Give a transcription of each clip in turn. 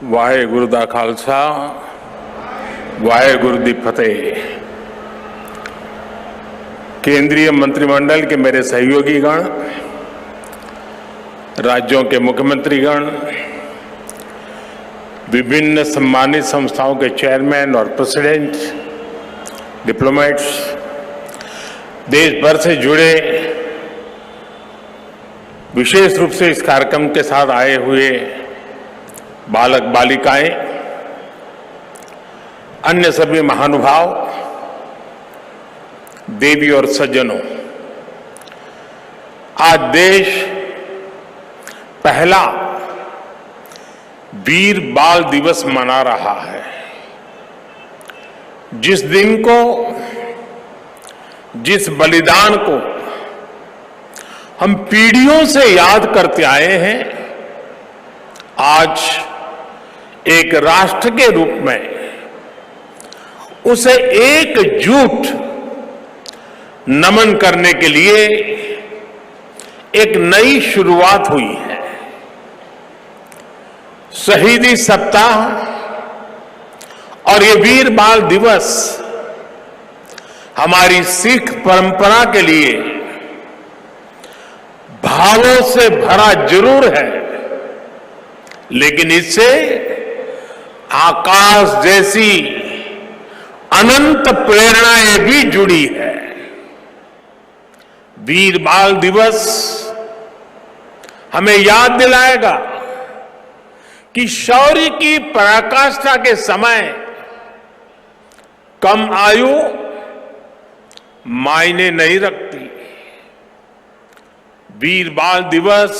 वाहेगुरु दा खालसा वाहेगुरु दी फतेह। केंद्रीय मंत्रिमंडल के मेरे सहयोगीगण, राज्यों के मुख्यमंत्रीगण, विभिन्न सम्मानित संस्थाओं के चेयरमैन और प्रेसिडेंट, डिप्लोमेट्स, देश भर से जुड़े विशेष रूप से इस कार्यक्रम के साथ आए हुए बालक बालिकाएं, अन्य सभी महानुभाव, देवी और सज्जनों, आज देश पहला वीर बाल दिवस मना रहा है। जिस दिन को, जिस बलिदान को हम पीढ़ियों से याद करते आए हैं, आज एक राष्ट्र के रूप में उसे एकजुट नमन करने के लिए एक नई शुरुआत हुई है। शहीदी सप्ताह और ये वीर बाल दिवस हमारी सिख परंपरा के लिए भावों से भरा जरूर है, लेकिन इससे आकाश जैसी अनंत प्रेरणाएं भी जुड़ी है। वीर बाल दिवस हमें याद दिलाएगा कि शौर्य की पराकाष्ठा के समय कम आयु मायने नहीं रखती। वीर बाल दिवस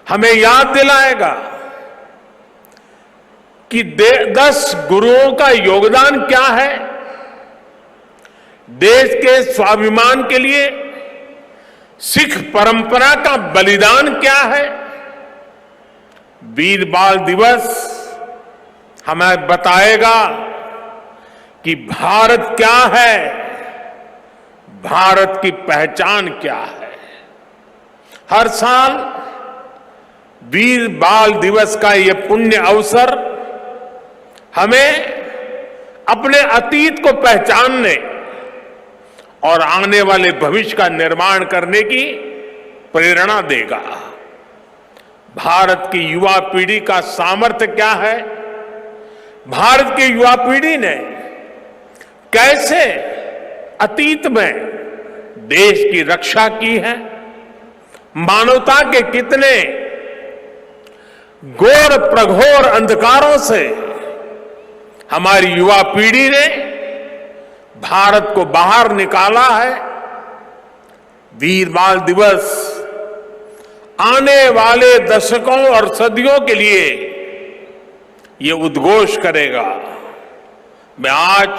हमें याद दिलाएगा कि 10 गुरुओं का योगदान क्या है, देश के स्वाभिमान के लिए सिख परंपरा का बलिदान क्या है। वीर बाल दिवस हमें बताएगा कि भारत क्या है, भारत की पहचान क्या है। हर साल वीर बाल दिवस का यह पुण्य अवसर हमें अपने अतीत को पहचानने और आने वाले भविष्य का निर्माण करने की प्रेरणा देगा। भारत की युवा पीढ़ी का सामर्थ्य क्या है, भारत की युवा पीढ़ी ने कैसे अतीत में देश की रक्षा की है, मानवता के कितने घोर प्रघोर अंधकारों से हमारी युवा पीढ़ी ने भारत को बाहर निकाला है। वीर बाल दिवस आने वाले दशकों और सदियों के लिए ये उद्घोष करेगा। मैं आज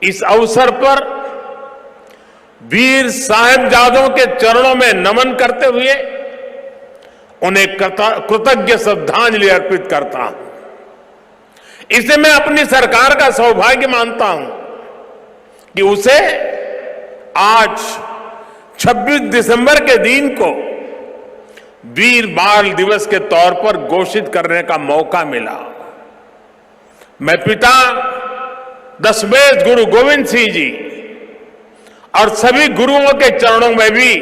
इस अवसर पर वीर साहिबजादों के चरणों में नमन करते हुए उन्हें कृतज्ञ श्रद्धांजलि अर्पित करता हूं। इसे मैं अपनी सरकार का सौभाग्य मानता हूं कि उसे आज 26 दिसंबर के दिन को वीर बाल दिवस के तौर पर घोषित करने का मौका मिला। मैं पिता दशमेश गुरु गोविंद सिंह जी और सभी गुरुओं के चरणों में भी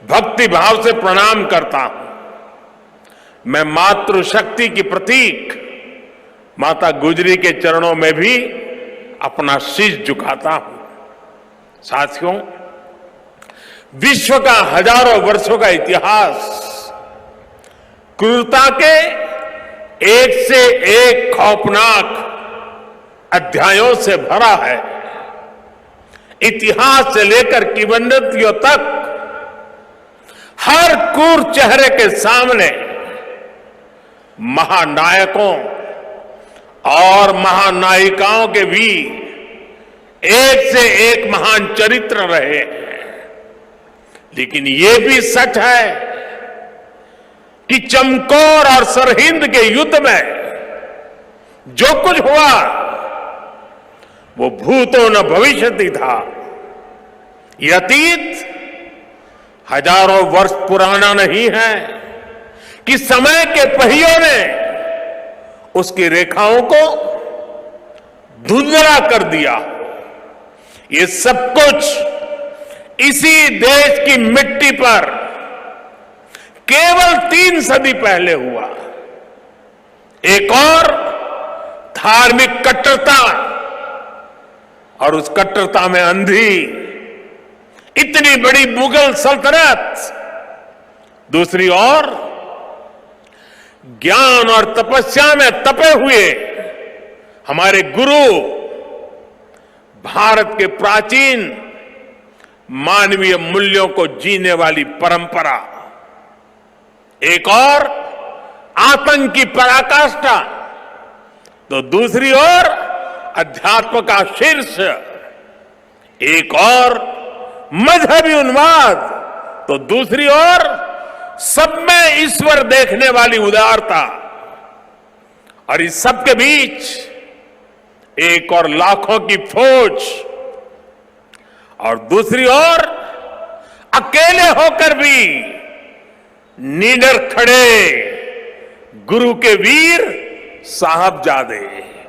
भक्ति भाव से प्रणाम करता हूं। मैं मातृशक्ति की प्रतीक माता गुजरी के चरणों में भी अपना शीश झुकाता हूं। साथियों, विश्व का हजारों वर्षों का इतिहास क्रूरता के एक से एक खौफनाक अध्यायों से भरा है। इतिहास से लेकर किंवदंतियों तक हर क्रूर चेहरे के सामने महानायकों और महानायिकाओं के भी एक से एक महान चरित्र रहे हैं। लेकिन ये भी सच है कि चमकौर और सरहिंद के युद्ध में जो कुछ हुआ वो भूतो न भविष्यति था। ये अतीत हजारों वर्ष पुराना नहीं है, कि समय के पहियों ने उसकी रेखाओं को धुंधला कर दिया। ये सब कुछ इसी देश की मिट्टी पर केवल 3 सदी पहले हुआ। एक और धार्मिक कट्टरता और उस कट्टरता में अंधी इतनी बड़ी मुगल सल्तनत, दूसरी ओर ज्ञान और तपस्या में तपे हुए हमारे गुरु, भारत के प्राचीन मानवीय मूल्यों को जीने वाली परंपरा, एक और आतंक की पराकाष्ठा, तो दूसरी ओर अध्यात्म का शीर्ष, एक और मजहबी उन्माद, तो दूसरी ओर सब में ईश्वर देखने वाली उदारता, और इस सब के बीच एक और लाखों की फौज, और दूसरी ओर अकेले होकर भी निडर खड़े गुरु के वीर साहबजादे।